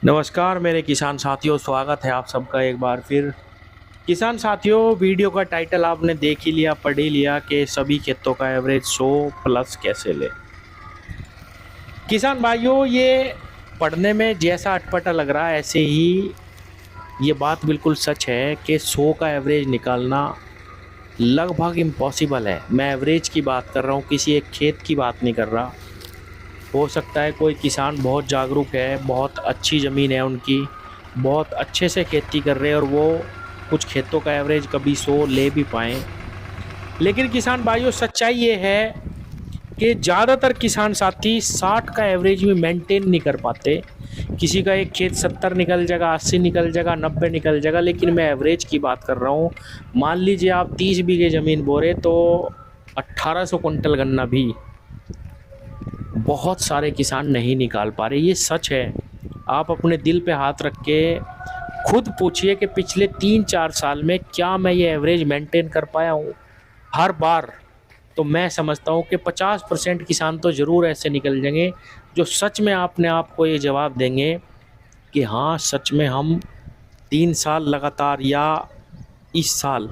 नमस्कार मेरे किसान साथियों, स्वागत है आप सबका एक बार फिर। किसान साथियों, वीडियो का टाइटल आपने देख ही लिया, पढ़ ही लिया कि सभी खेतों का एवरेज 100 प्लस कैसे ले। किसान भाइयों, ये पढ़ने में जैसा अटपटा लग रहा है ऐसे ही ये बात बिल्कुल सच है कि 100 का एवरेज निकालना लगभग इम्पॉसिबल है। मैं एवरेज की बात कर रहा हूँ, किसी एक खेत की बात नहीं कर रहा। हो सकता है कोई किसान बहुत जागरूक है, बहुत अच्छी ज़मीन है उनकी, बहुत अच्छे से खेती कर रहे हैं और वो कुछ खेतों का एवरेज कभी 100 ले भी पाएँ। लेकिन किसान भाइयों, सच्चाई ये है कि ज़्यादातर किसान साथी 60 का एवरेज भी मेंटेन नहीं कर पाते। किसी का एक खेत 70 निकल जाएगा, 80 निकल जाएगा, 90 निकल जाएगा, लेकिन मैं एवरेज की बात कर रहा हूँ। मान लीजिए आप 30 बीघे ज़मीन बो रहे तो 1800 कुंटल गन्ना भी बहुत सारे किसान नहीं निकाल पा रहे। ये सच है। आप अपने दिल पे हाथ रख के खुद पूछिए कि पिछले 3-4 साल में क्या मैं ये एवरेज मेंटेन कर पाया हूँ हर बार। तो मैं समझता हूँ कि 50% किसान तो ज़रूर ऐसे निकल जाएंगे जो सच में आपने आपको ये जवाब देंगे कि हाँ, सच में हम 3 साल लगातार या इस साल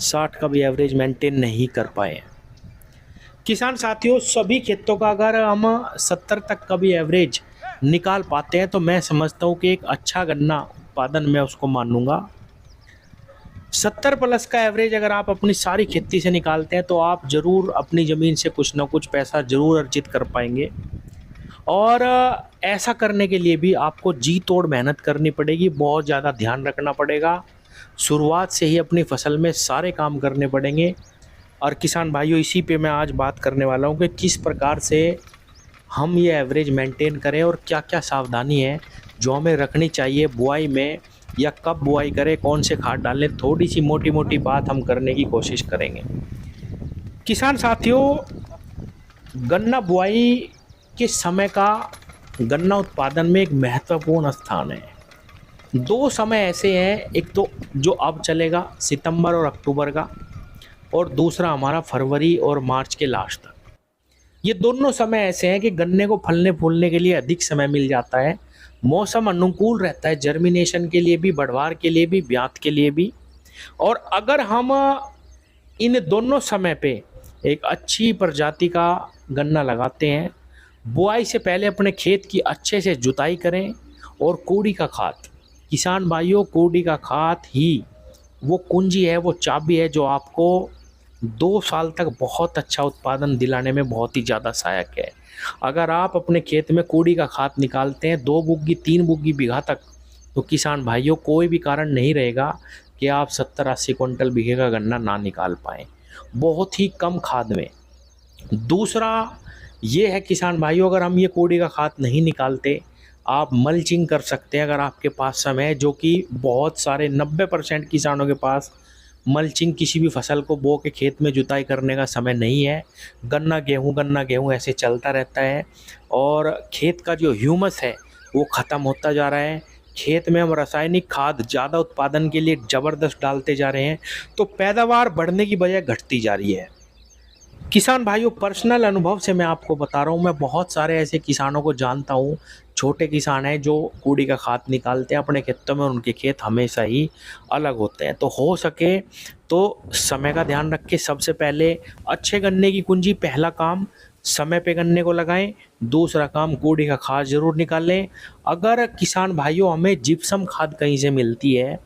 60 का भी एवरेज मेंटेन नहीं कर पाए। किसान साथियों, सभी खेतों का अगर हम 70 तक का भी एवरेज निकाल पाते हैं तो मैं समझता हूँ कि एक अच्छा गन्ना उत्पादन मैं उसको मानूंगा। 70 प्लस का एवरेज अगर आप अपनी सारी खेती से निकालते हैं तो आप ज़रूर अपनी ज़मीन से कुछ ना कुछ पैसा ज़रूर अर्जित कर पाएंगे। और ऐसा करने के लिए भी आपको जी तोड़ मेहनत करनी पड़ेगी, बहुत ज़्यादा ध्यान रखना पड़ेगा। शुरुआत से ही अपनी फसल में सारे काम करने पड़ेंगे। और किसान भाइयों, इसी पे मैं आज बात करने वाला हूँ कि किस प्रकार से हम ये एवरेज मेंटेन करें और क्या-क्या सावधानी है जो हमें रखनी चाहिए बुआई में, या कब बुआई करें, कौन से खाद डालें। थोड़ी-सी मोटी-मोटी बात हम करने की कोशिश करेंगे। किसान साथियों, गन्ना बुआई के समय का गन्ना उत्पादन में एक महत्वपूर्ण स्थान है। 2 समय ऐसे हैं, एक तो जो अब चलेगा सितंबर और अक्टूबर का, और दूसरा हमारा फरवरी और मार्च के लास्ट तक। ये दोनों समय ऐसे हैं कि गन्ने को फलने फूलने के लिए अधिक समय मिल जाता है। मौसम अनुकूल रहता है जर्मिनेशन के लिए भी, बढ़वार के लिए भी, ब्यात के लिए भी। और अगर हम इन दोनों समय पे एक अच्छी प्रजाति का गन्ना लगाते हैं, बुआई से पहले अपने खेत की अच्छे से जुताई करें। और कोड़ी का खाद, किसान भाइयों, कोड़ी का खाद ही वो कुंजी है, वो चाबी है जो आपको 2 साल तक बहुत अच्छा उत्पादन दिलाने में बहुत ही ज़्यादा सहायक है। अगर आप अपने खेत में कोड़ी का खाद निकालते हैं 2 बुग्गी 3 बुग्गी बीघा तक, तो किसान भाइयों, कोई भी कारण नहीं रहेगा कि आप 70-80 कुंटल बीघे का गन्ना ना निकाल पाएँ, बहुत ही कम खाद में। दूसरा ये है किसान भाइयों, अगर हम ये कोड़ी का खाद नहीं निकालते, आप मल्चिंग कर सकते हैं अगर आपके पास समय है, जो कि बहुत सारे 90% किसानों के पास मल्चिंग, किसी भी फसल को बो के खेत में जुताई करने का समय नहीं है। गन्ना गेहूँ ऐसे चलता रहता है और खेत का जो ह्यूमस है वो ख़त्म होता जा रहा है। खेत में हम रासायनिक खाद ज़्यादा उत्पादन के लिए ज़बरदस्त डालते जा रहे हैं, तो पैदावार बढ़ने की बजाय घटती जा रही है। किसान भाइयों, पर्सनल अनुभव से मैं आपको बता रहा हूँ, मैं बहुत सारे ऐसे किसानों को जानता हूँ, छोटे किसान हैं जो कूड़ी का खाद निकालते हैं अपने खेतों में, और उनके खेत हमेशा ही अलग होते हैं। तो हो सके तो समय का ध्यान रख के सबसे पहले अच्छे गन्ने की कुंजी, पहला काम समय पे गन्ने को लगाएं। दूसरा काम, कूड़ी का खाद ज़रूर निकालें। अगर किसान भाइयों हमें जिप्सम खाद कहीं से मिलती है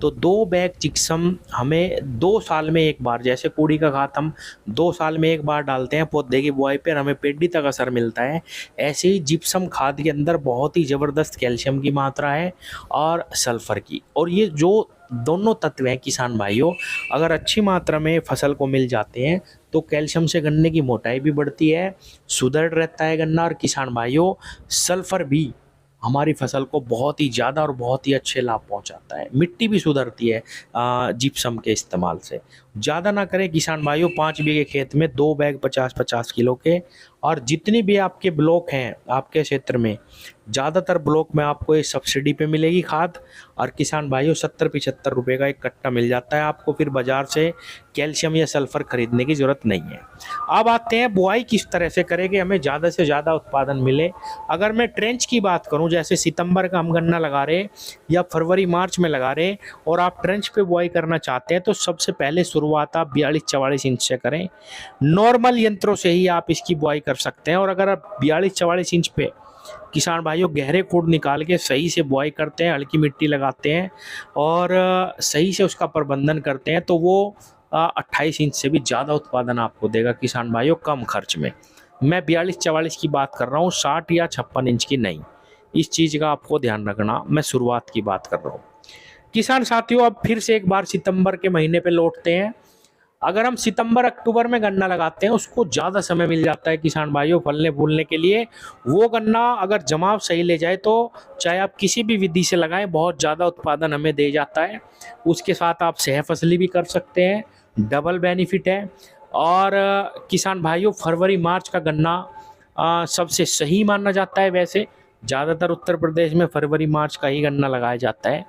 तो 2 बैग जिप्सम हमें 2 साल में एक बार, जैसे कूड़ी का खाद हम 2 साल में एक बार डालते हैं पौधे की बुआई पर, हमें पेडी तक असर मिलता है। ऐसे ही जिप्सम खाद के अंदर बहुत ही ज़बरदस्त कैल्शियम की मात्रा है और सल्फ़र की। और ये जो दोनों तत्व हैं किसान भाइयों, अगर अच्छी मात्रा में फसल को मिल जाते हैं तो कैल्शियम से गन्ने की मोटाई भी बढ़ती है, सुदृढ़ रहता है गन्ना। और किसान भाइयों, सल्फ़र भी हमारी फसल को बहुत ही ज़्यादा और बहुत ही अच्छे लाभ पहुँचाता है। पहुंचाता है। मिट्टी भी सुधरती है जिप्सम के इस्तेमाल से। ज़्यादा ना करें किसान भाइयों, 5 बीघे खेत में 2 बैग 50-50 किलो के, और जितनी भी आपके ब्लॉक हैं आपके क्षेत्र में, ज़्यादातर ब्लॉक में आपको ये सब्सिडी पे मिलेगी खाद। और किसान भाइयों 70-75 रुपये का एक कट्टा मिल जाता है आपको, फिर बाज़ार से कैल्शियम या सल्फर खरीदने की ज़रूरत नहीं है। अब आते हैं बुआई किस तरह से करें कि हमें ज़्यादा से ज़्यादा उत्पादन मिले। अगर मैं ट्रेंच की बात करूं, जैसे सितंबर का हम गन्ना लगा रहे या फरवरी मार्च में लगा रहे और आप ट्रेंच पे बुआई करना चाहते हैं, तो सबसे पहले शुरुआत आप 42-44 इंच से करें। नॉर्मल यंत्रों से ही आप इसकी बुआई कर सकते हैं। और अगर आप 42-44 इंच पे किसान भाइयों गहरे खोड निकाल के सही से बुआई करते हैं, हल्की मिट्टी लगाते हैं और सही से उसका प्रबंधन करते हैं, तो वो 28 इंच से भी ज़्यादा उत्पादन आपको देगा किसान भाइयों, कम खर्च में। मैं 42-44 की बात कर रहा हूँ, 60 या 56 इंच की नहीं। इस चीज़ का आपको ध्यान रखना, मैं शुरुआत की बात कर रहा हूँ। किसान साथियों, अब फिर से एक बार सितंबर के महीने पे लौटते हैं। अगर हम सितंबर अक्टूबर में गन्ना लगाते हैं, उसको ज़्यादा समय मिल जाता है किसान भाइयों फलने फूलने के लिए। वो गन्ना अगर जमाव सही ले जाए तो चाहे आप किसी भी विधि से लगाएं, बहुत ज़्यादा उत्पादन हमें दे जाता है। उसके साथ आप सह फसली भी कर सकते हैं, डबल बेनिफिट है। और किसान भाइयों फरवरी मार्च का गन्ना सबसे सही माना जाता है। वैसे ज़्यादातर उत्तर प्रदेश में फरवरी मार्च का ही गन्ना लगाया जाता है।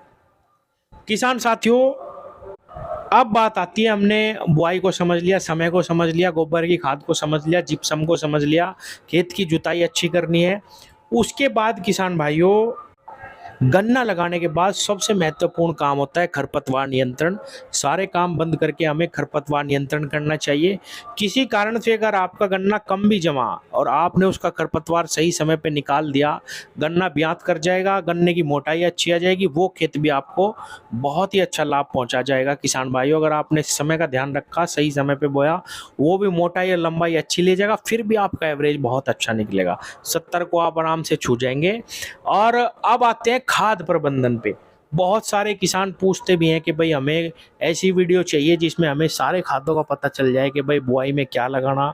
किसान साथियों, अब बात आती है, हमने बुआई को समझ लिया, समय को समझ लिया, गोबर की खाद को समझ लिया, जिप्सम को समझ लिया, खेत की जुताई अच्छी करनी है। उसके बाद किसान भाइयों गन्ना लगाने के बाद सबसे महत्वपूर्ण काम होता है खरपतवार नियंत्रण। सारे काम बंद करके हमें खरपतवार नियंत्रण करना चाहिए। किसी कारण से अगर आपका गन्ना कम भी जमा और आपने उसका खरपतवार सही समय पे निकाल दिया, गन्ना ब्यात कर जाएगा, गन्ने की मोटाई अच्छी आ जाएगी, वो खेत भी आपको बहुत ही अच्छा लाभ पहुंचा जाएगा किसान भाइयों। अगर आपने समय का ध्यान रखा, सही समय पे बोया, वो भी मोटाई और लंबाई अच्छी ले जाएगा, फिर भी आपका एवरेज बहुत अच्छा निकलेगा। 70 को आप आराम से छू जाएंगे। और अब आते हैं खाद प्रबंधन पे। बहुत सारे किसान पूछते भी हैं कि भाई हमें ऐसी वीडियो चाहिए जिसमें हमें सारे खादों का पता चल जाए कि भाई बुआई में क्या लगाना।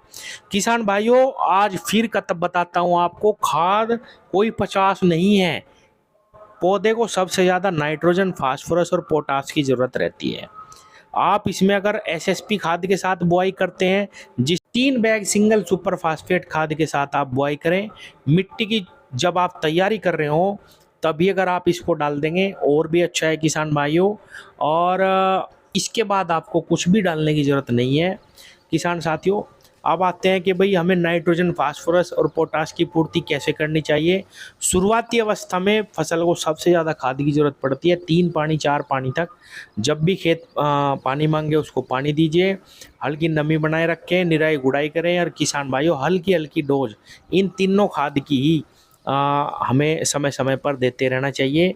किसान भाइयों आज फिर कतब बताता हूं आपको, खाद कोई 50 नहीं है। पौधे को सबसे ज़्यादा नाइट्रोजन, फास्फोरस और पोटास की ज़रूरत रहती है। आप इसमें अगर एसएसपी खाद के साथ बुआई करते हैं, जिस 3 बैग सिंगल सुपर फास्फेट खाद के साथ आप बुआई करें, मिट्टी की जब आप तैयारी कर रहे हो तभी अगर आप इसको डाल देंगे और भी अच्छा है किसान भाइयों। और इसके बाद आपको कुछ भी डालने की ज़रूरत नहीं है किसान साथियों। अब आते हैं कि भाई हमें नाइट्रोजन, फास्फोरस और पोटास की पूर्ति कैसे करनी चाहिए। शुरुआती अवस्था में फसल को सबसे ज़्यादा खाद की ज़रूरत पड़ती है, 3 पानी 4 पानी तक। जब भी खेत पानी मांगे उसको पानी दीजिए, हल्की नमी बनाए रखें, निराई गुड़ाई करें और किसान भाइयों हल्की हल्की डोज इन तीनों खाद की ही हमें समय समय पर देते रहना चाहिए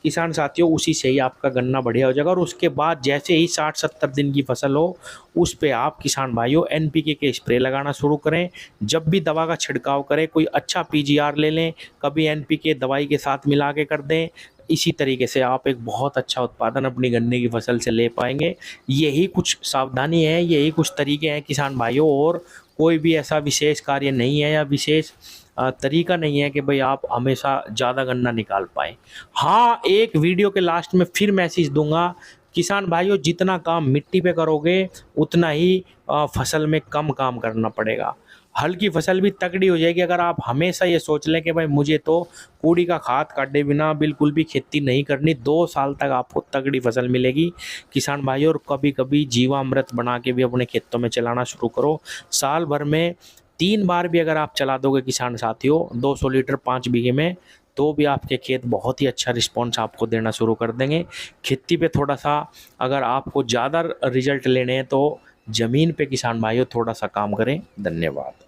किसान साथियों। उसी से ही आपका गन्ना बढ़िया हो जाएगा। और उसके बाद जैसे ही 60-70 दिन की फसल हो, उस पे आप किसान भाइयों एनपीके के स्प्रे लगाना शुरू करें। जब भी दवा का छिड़काव करें, कोई अच्छा पीजीआर ले लें, कभी एनपीके दवाई के साथ मिला के कर दें। इसी तरीके से आप एक बहुत अच्छा उत्पादन अपनी गन्ने की फसल से ले पाएंगे। यही कुछ सावधानी है, यही कुछ तरीके हैं किसान भाइयों, और कोई भी ऐसा विशेष कार्य नहीं है या विशेष तरीका नहीं है कि भाई आप हमेशा ज़्यादा गन्ना निकाल पाएँ। हाँ, एक वीडियो के लास्ट में फिर मैसेज दूंगा, किसान भाइयों जितना काम मिट्टी पे करोगे उतना ही फसल में कम काम करना पड़ेगा। हल्की फसल भी तगड़ी हो जाएगी अगर आप हमेशा ये सोच लें कि भाई मुझे तो कूड़ी का खाद काटे बिना बिल्कुल भी खेती नहीं करनी। 2 साल तक आपको तगड़ी फसल मिलेगी किसान भाइयों। और कभी कभी जीवामृत बना के भी अपने खेतों में चलाना शुरू करो। साल भर में 3 बार भी अगर आप चला दोगे किसान साथियों 200 लीटर 5 बीघे में, तो भी आपके खेत बहुत ही अच्छा रिस्पॉन्स आपको देना शुरू कर देंगे। खेती पे थोड़ा सा अगर आपको ज़्यादा रिजल्ट लेने हैं तो ज़मीन पे किसान भाइयों थोड़ा सा काम करें। धन्यवाद।